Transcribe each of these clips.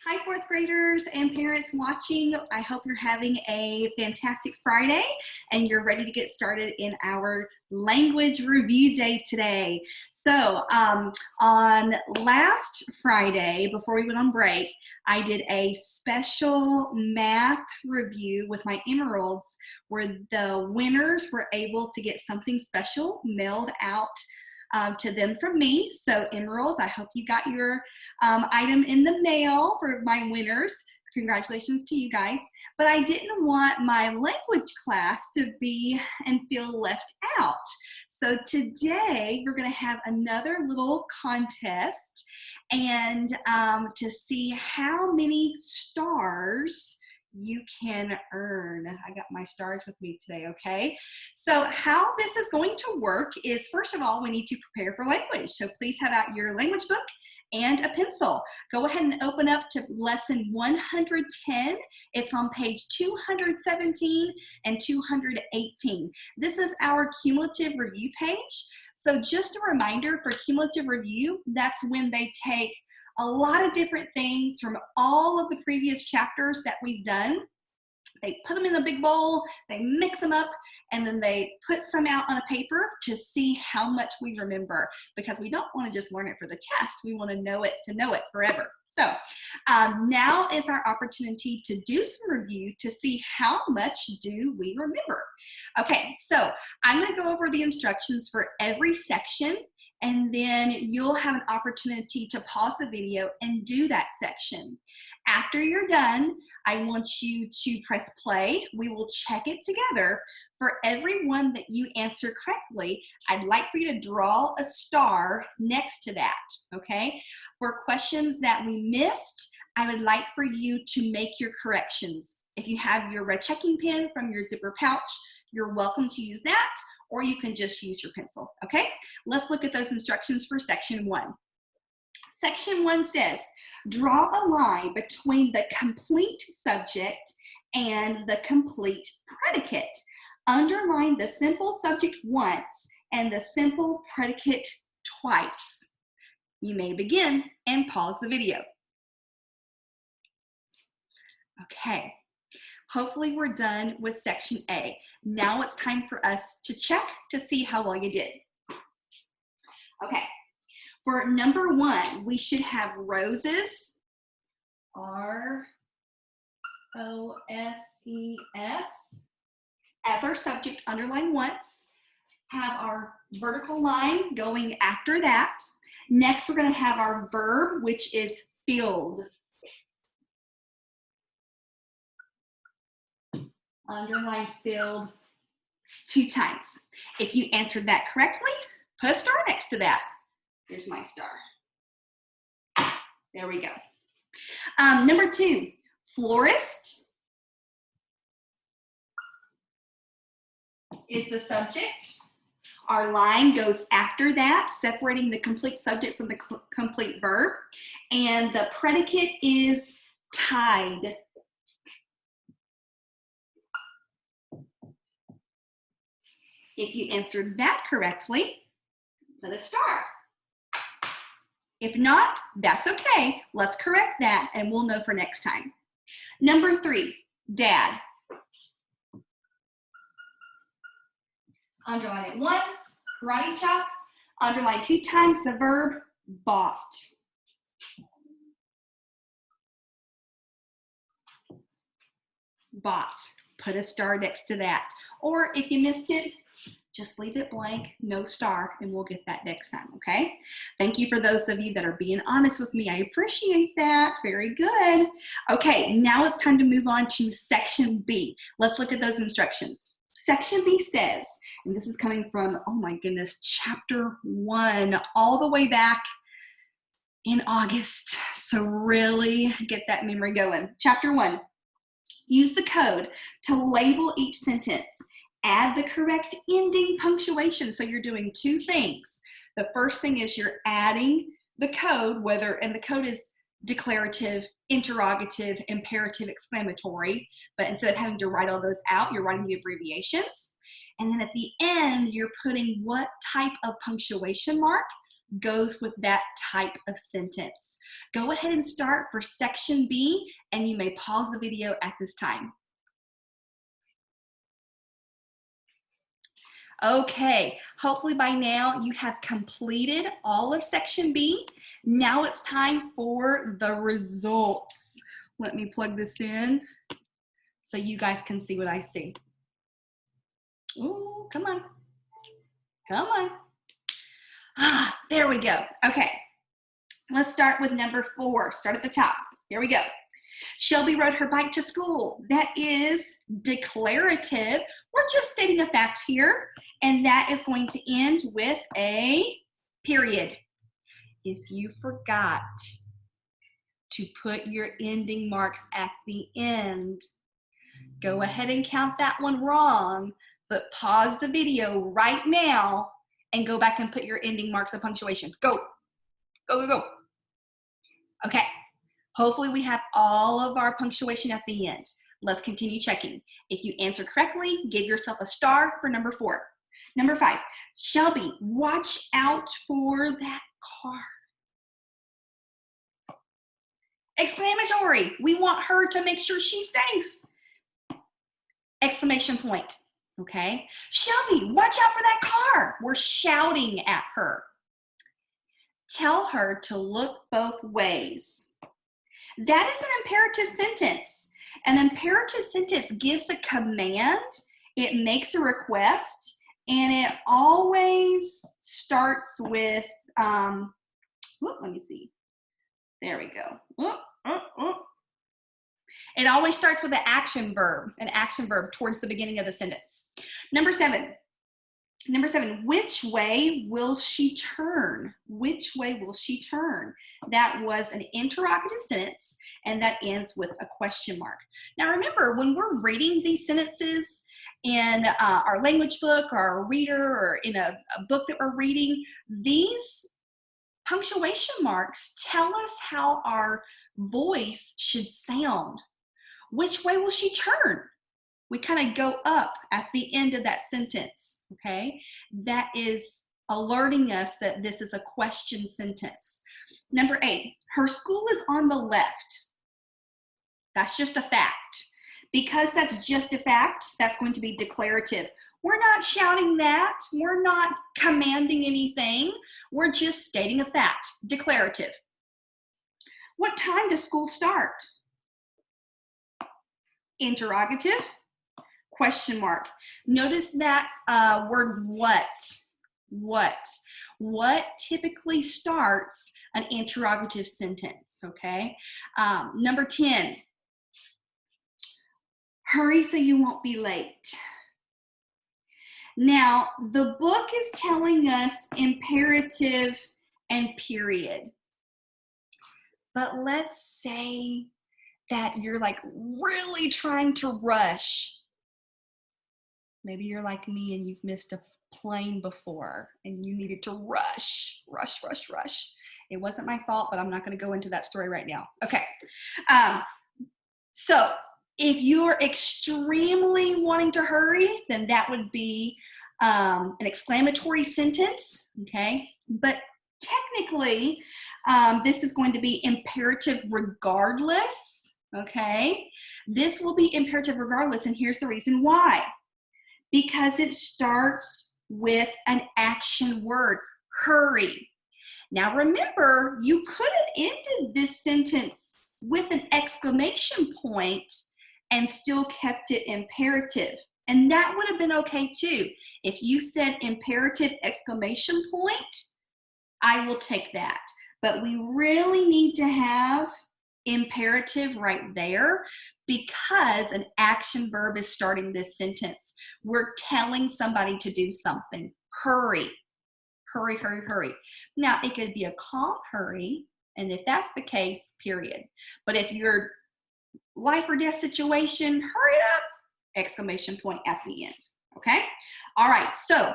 Hi, fourth graders and parents watching. I hope you're having a fantastic Friday and you're ready to get started in our language review day today. So on last Friday, before we went on break, I did a special math review with my emeralds where the winners were able to get something special mailed out to them from me. So emeralds, I hope you got your item in the mail for my winners. Congratulations to you guys. But I didn't want my language class to be and feel left out. So today we're going to have another little contest and to see how many stars you can earn. I got my stars with me today, okay? So how this is going to work is, first of all, we need to prepare for language. So please have out your language book and a pencil. Go ahead and open up to lesson 110. It's on page 217 and 218. This is our cumulative review page. So just a reminder for cumulative review, that's when they take a lot of different things from all of the previous chapters that we've done. They put them in a big bowl, they mix them up, and then they put some out on a paper to see how much we remember, because we don't want to just learn it for the test. We want to know it forever. So now is our opportunity to do some review to see how much do we remember. Okay, so I'm going to go over the instructions for every section, and then you'll have an opportunity to pause the video and do that section. After you're done, I want you to press play. We will check it together. For every one that you answer correctly, I'd like for you to draw a star next to that, okay? For questions that we missed, I would like for you to make your corrections. If you have your red checking pen from your zipper pouch, you're welcome to use that, or you can just use your pencil, okay? Let's look at those instructions for section 1. Section 1 says, draw a line between the complete subject and the complete predicate. Underline the simple subject once and the simple predicate twice. You may begin and pause the video. Okay, hopefully we're done with section A. Now it's time for us to check to see how well you did. Okay. For number 1, we should have roses, R-O-S-E-S, as our subject, underline once. Have our vertical line going after that. Next, we're going to have our verb, which is filled. Underline filled 2 times. If you answered that correctly, put a star next to that. Here's my star. There we go. Number 2, florist is the subject. Our line goes after that, separating the complete subject from the complete verb. And the predicate is tied. If you answered that correctly, put a star. If not, that's okay. Let's correct that and we'll know for next time. Number 3, dad. Underline it once, karate chop. Underline 2 times the verb bought. Bought. Put a star next to that. Or if you missed it, just leave it blank, no star, and we'll get that next time, okay? Thank you for those of you that are being honest with me. I appreciate that. Very good. Okay, now it's time to move on to section B. Let's look at those instructions. Section B says, and this is coming from, oh my goodness, chapter 1, all the way back in August. So really get that memory going. Chapter 1, use the code to label each sentence. Add the correct ending punctuation. So you're doing 2 things. The first thing is you're adding the code, and the code is declarative, interrogative, imperative, exclamatory, but instead of having to write all those out, you're writing the abbreviations. And then at the end, you're putting what type of punctuation mark goes with that type of sentence. Go ahead and start for section B, and you may pause the video at this time. Okay, hopefully by now you have completed all of section B. Now it's time for the results. Let me plug this in so you guys can see what I see. Ooh, come on. Come on. Ah, there we go. Okay, let's start with number 4. Start at the top. Here we go. Shelby rode her bike to school. That is declarative. We're just stating a fact here, and that is going to end with a period. If you forgot to put your ending marks at the end, go ahead and count that one wrong, but pause the video right now and go back and put your ending marks of punctuation. Go, go, go, go. Okay. Hopefully we have all of our punctuation at the end. Let's continue checking. If you answer correctly, give yourself a star for number 4. Number 5, Shelby, watch out for that car. Exclamatory. We want her to make sure she's safe. Exclamation point. Okay. Shelby, watch out for that car. We're shouting at her. Tell her to look both ways. That is an imperative sentence. An imperative sentence gives a command, it makes a request, and it always starts with, let me see. There we go. It always starts with an action verb towards the beginning of the sentence. Number 7, which way will she turn? Which way will she turn? That was an interrogative sentence, and that ends with a question mark. Now remember, when we're reading these sentences in our language book or our reader or in a book that we're reading, these punctuation marks tell us how our voice should sound. Which way will she turn? We kind of go up at the end of that sentence, okay? That is alerting us that this is a question sentence. Number 8, her school is on the left. That's just a fact. Because that's just a fact, that's going to be declarative. We're not shouting that. We're not commanding anything. We're just stating a fact, declarative. What time does school start? Interrogative. Question mark. Notice that word what. What typically starts an interrogative sentence, okay? Number 10. Hurry so you won't be late. Now, the book is telling us imperative and period. But let's say that you're like really trying to rush. Maybe you're like me and you've missed a plane before and you needed to rush. It wasn't my fault, but I'm not going to go into that story right now. Okay. So if you're extremely wanting to hurry, then that would be an exclamatory sentence. Okay. But technically, this is going to be imperative regardless. Okay. This will be imperative regardless. And here's the reason why. Because it starts with an action word, hurry. Now remember, you could have ended this sentence with an exclamation point and still kept it imperative. And that would have been okay too. If you said imperative exclamation point, I will take that. But we really need to have imperative right there because an action verb is starting this sentence. We're telling somebody to do something. Hurry. Hurry, hurry, hurry. Now, it could be a calm hurry, and if that's the case, period. But if you're life or death situation, hurry it up, exclamation point at the end, okay? All right, so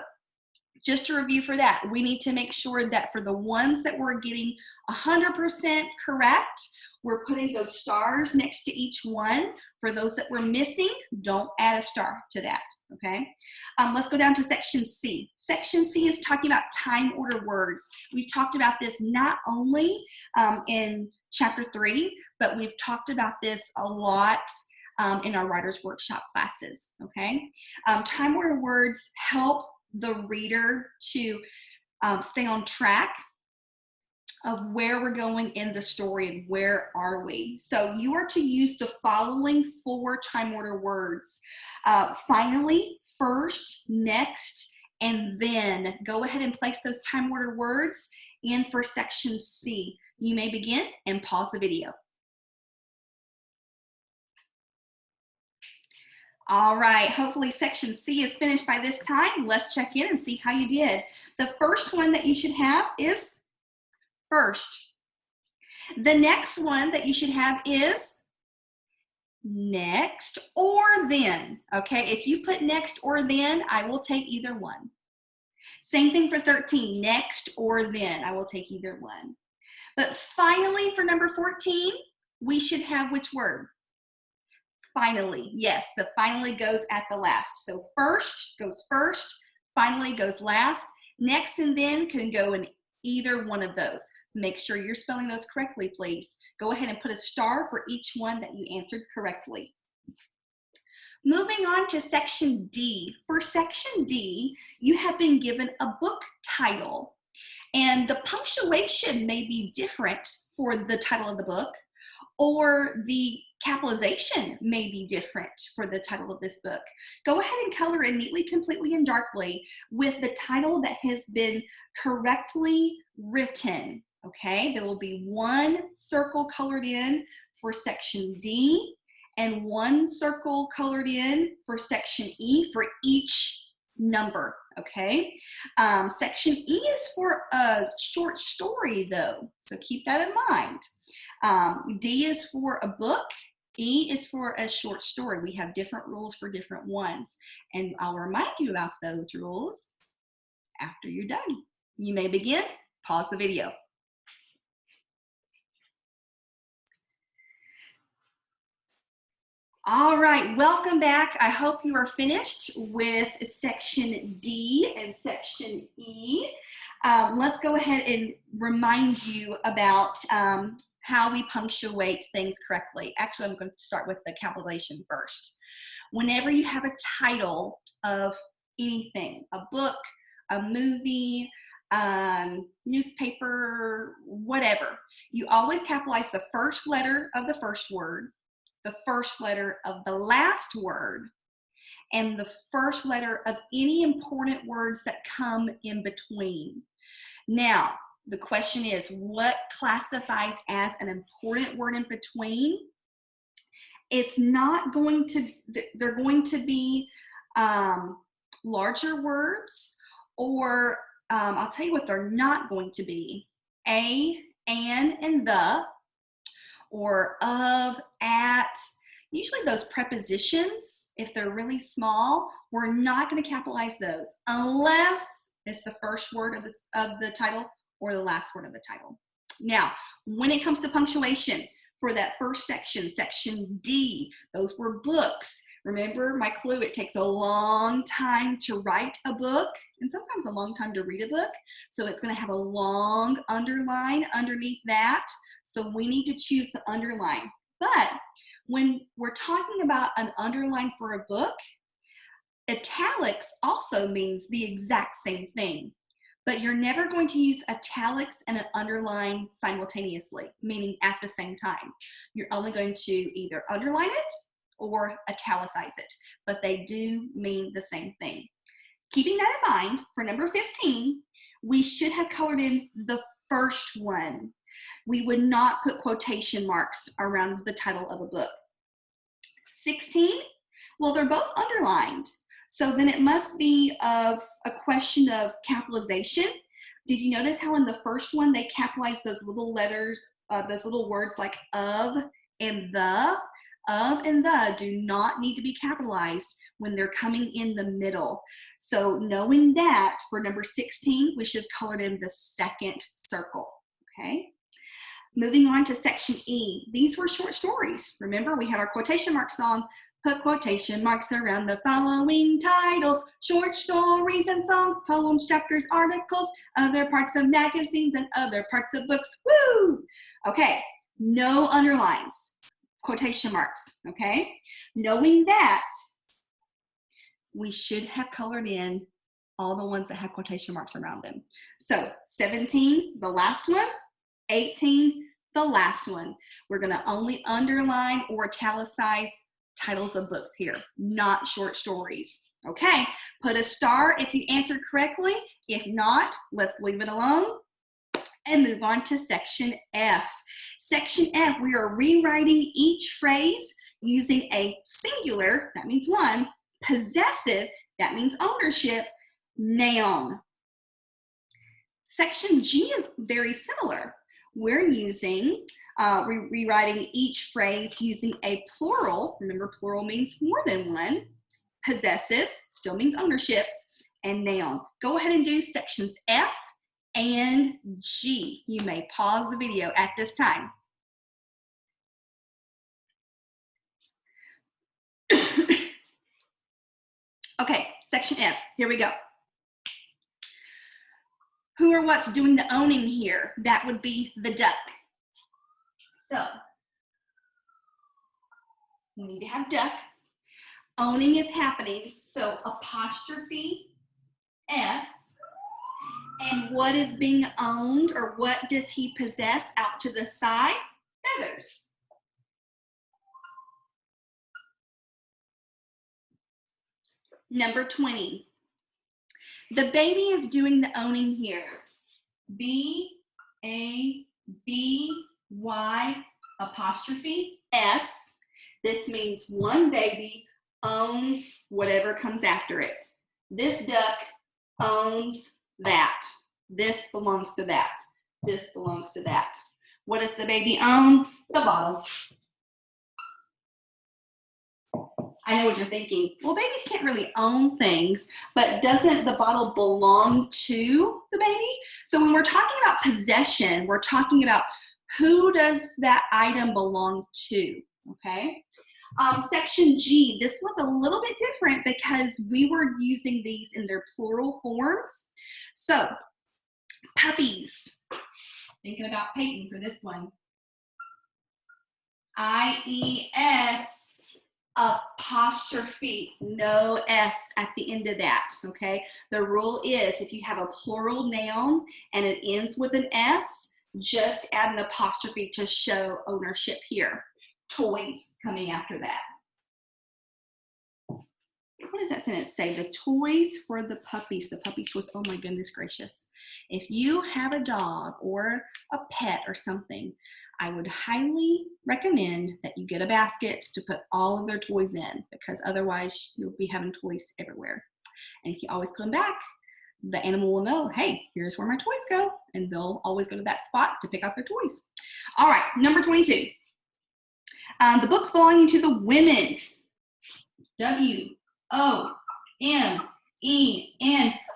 just to review for that, we need to make sure that for the ones that we're getting 100% correct, we're putting those stars next to each one. For those that were missing, don't add a star to that, okay? Let's go down to section C. Section C is talking about time order words. We've talked about this not only in chapter 3, but we've talked about this a lot in our writer's workshop classes, okay? Time order words help the reader to stay on track of where we're going in the story and where are we. So you are to use the following 4 time order words. Finally, first, next, and then. Go ahead and place those time order words in for section C. You may begin and pause the video. All right, hopefully section C is finished by this time. Let's check in and see how you did. The first one that you should have is first. The next one that you should have is next or then. Okay, if you put next or then, I will take either one. Same thing for 13, next or then, I will take either one. But finally, for number 14, we should have which word? Finally. Yes, the finally goes at the last. So first goes first, finally goes last. Next and then can go in either one of those. Make sure you're spelling those correctly, please. Go ahead and put a star for each one that you answered correctly. Moving on to section D. For section D, you have been given a book title, and the punctuation may be different for the title of the book, or the capitalization may be different for the title of this book. Go ahead and color in neatly, completely, and darkly with the title that has been correctly written, okay? There will be 1 circle colored in for section D and 1 circle colored in for section E for each number, okay? Section E is for a short story though, so keep that in mind. D is for a book, E is for a short story. We have different rules for different ones, and I'll remind you about those rules after you're done. You may begin, pause the video. All right, welcome back. I hope you are finished with section D and section E. Let's go ahead and remind you about how we punctuate things correctly. Actually, I'm going to start with the capitalization first. Whenever you have a title of anything, a book, a movie, newspaper, whatever, you always capitalize the first letter of the first word, the first letter of the last word, and the first letter of any important words that come in between. Now, the question is, what classifies as an important word in between? It's not going to, they're going to be larger words, or I'll tell you what they're not going to be. A, and the, or of, at. Usually those prepositions, if they're really small, we're not going to capitalize those unless it's the first word of the title or the last word of the title. Now, when it comes to punctuation, for that first section, section D, those were books. Remember my clue, it takes a long time to write a book and sometimes a long time to read a book. So it's going to have a long underline underneath that. So we need to choose the underline. But when we're talking about an underline for a book, italics also means the exact same thing. But you're never going to use italics and an underline simultaneously, meaning at the same time. You're only going to either underline it or italicize it, but they do mean the same thing. Keeping that in mind, for number 15, we should have colored in the first one. We would not put quotation marks around the title of a book. 16, well, they're both underlined. So then it must be of a question of capitalization. Did you notice how in the first one they capitalized those little letters, those little words like of and the? Of and the do not need to be capitalized when they're coming in the middle. So knowing that, for number 16, we should have colored in the second circle, okay? Moving on to section E. These were short stories. Remember, we had our quotation marks on. Put quotation marks around the following titles: short stories and songs, poems, chapters, articles, other parts of magazines, and other parts of books. Woo! Okay, no underlines, quotation marks, okay? Knowing that, we should have colored in all the ones that have quotation marks around them. So 17, the last one, 18, the last one. We're gonna only underline or italicize titles of books here, not short stories. Okay, put a star if you answered correctly. If not, let's leave it alone and move on to section F. Section F, we are rewriting each phrase using a singular, that means one, possessive, that means ownership, noun. Section G is very similar. We're using, rewriting each phrase using a plural. Remember, plural means more than one. Possessive still means ownership, and noun. Go ahead and do sections F and G. You may pause the video at this time. Okay, section F, here we go. Who or what's doing the owning here? That would be the duck. So, we need to have duck. Owning is happening, so apostrophe S. And what is being owned, or what does he possess out to the side? Feathers. Number 20. The baby is doing the owning here. B-A-B-Y apostrophe S. This means one baby owns whatever comes after it. This duck owns that. This belongs to that. This belongs to that. What does the baby own? The bottle. I know what you're thinking. Well, babies can't really own things, but doesn't the bottle belong to the baby? So when we're talking about possession, we're talking about who does that item belong to, okay? Section G, this was a little bit different because we were using these in their plural forms. So, puppies. Thinking about Peyton for this one. I-E-S apostrophe, no S at the end of that, okay? The rule is if you have a plural noun and it ends with an S, just add an apostrophe to show ownership here. Toys coming after that. What does that sentence say? The toys for the puppies. The puppies toys. Oh my goodness gracious. If you have a dog or a pet or something, I would highly recommend that you get a basket to put all of their toys in, because otherwise you'll be having toys everywhere. And if you always put them back, the animal will know, hey, here's where my toys go. And they'll always go to that spot to pick out their toys. All right, number 22. The books belonging to the women. W-O-M-E-N.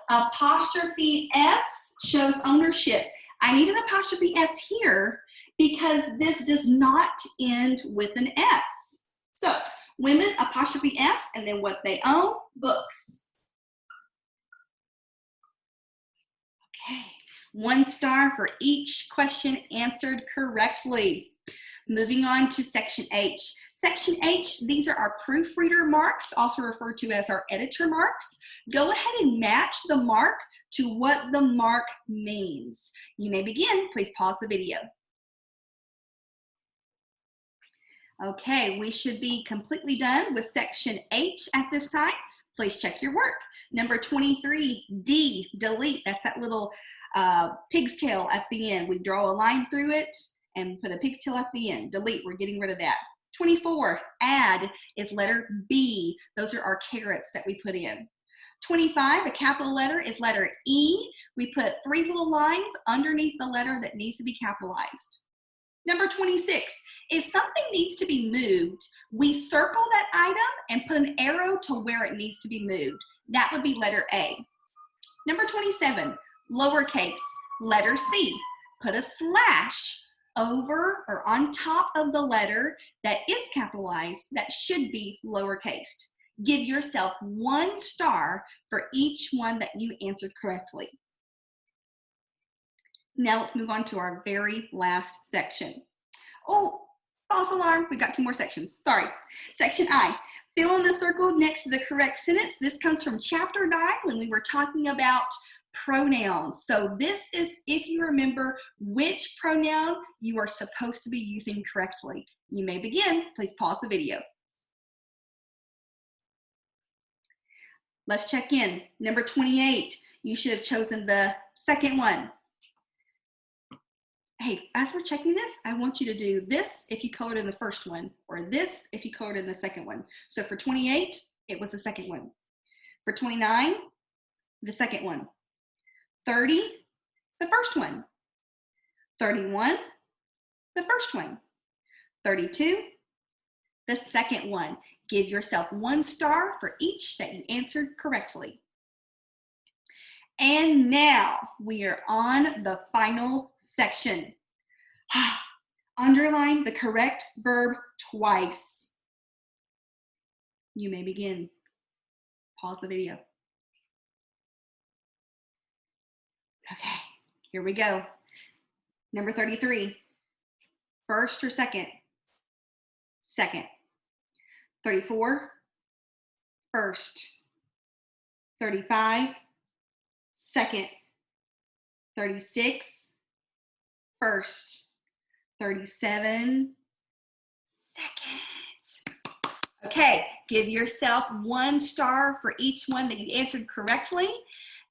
Apostrophe S shows ownership. I need an apostrophe S here because this does not end with an S. So, women, apostrophe S, and then what they own, books. Okay, 1 star for each question answered correctly. Moving on to section H. Section H, these are our proofreader marks, also referred to as our editor marks. Go ahead and match the mark to what the mark means. You may begin. Please pause the video. Okay, we should be completely done with section H at this time. Please check your work. Number 23, D, delete. That's that little pig's tail at the end. We draw a line through it and put a pig's tail at the end. Delete, we're getting rid of that. 24, add is letter B. Those are our carrots that we put in. 25, a capital letter, is letter E. We put 3 little lines underneath the letter that needs to be capitalized. Number 26, if something needs to be moved, we circle that item and put an arrow to where it needs to be moved. That would be letter A. Number 27, lowercase, letter C. Put a slash over or on top of the letter that is capitalized that should be lowercase. Give yourself 1 star for each one that you answered correctly. Now let's move on to our very last section. Oh, false alarm, we've got 2 more sections, sorry. Section I, fill in the circle next to the correct sentence. This comes from chapter 9 when we were talking about pronouns. So this is if you remember which pronoun you are supposed to be using correctly. You may begin, please pause the video. Let's check in. Number 28, you should have chosen the second one. Hey, as we're checking this, I want you to do this if you colored in the first one, or this if you colored in the second one. So for 28, it was the second one. For 29, the second one. 30, the first one. 31, the first one. 32, the second one. Give yourself 1 star for each that you answered correctly. And now we are on the final section. Underline the correct verb twice. You may begin. Pause the video. Okay, here we go. Number 33, first or second? Second. 34, first. 35, second. 36, first. 37, second. Okay, give yourself 1 star for each one that you answered correctly.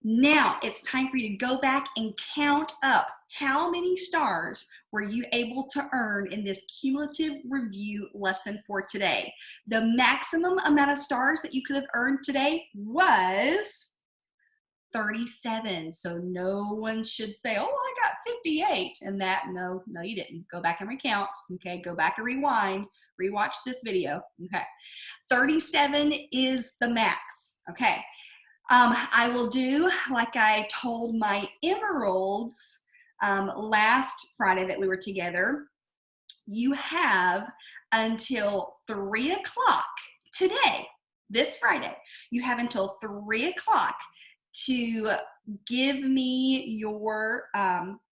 Now it's time for you to go back and count up how many stars were you able to earn in this cumulative review lesson for today. The maximum amount of stars that you could have earned today was 37. So no one should say, oh, I got 58 and that. No, you didn't. Go back and recount. Okay, go back and rewind. Rewatch this video. Okay, 37 is the max. Okay. I will do like I told my emeralds last Friday that we were together. You have until 3 o'clock today, this Friday. You have until 3 o'clock to give me your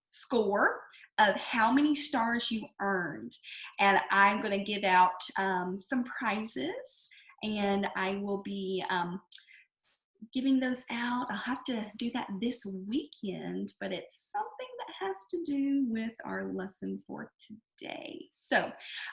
score of how many stars you earned. And I'm going to give out some prizes, and I will be giving those out. I'll have to do that this weekend, but it's something that has to do with our lesson for today. So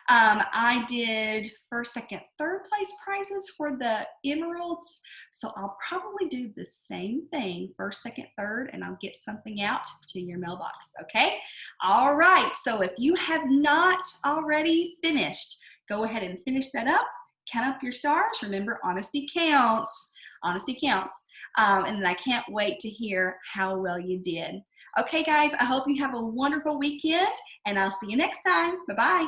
I did first, second, third place prizes for the emeralds. So I'll probably do the same thing, first, second, third, and I'll get something out to your mailbox. Okay. All right. So if you have not already finished, go ahead and finish that up. Count up your stars. Remember, honesty counts. Honesty counts. And then I can't wait to hear how well you did. Okay, guys, I hope you have a wonderful weekend, and I'll see you next time. Bye-bye.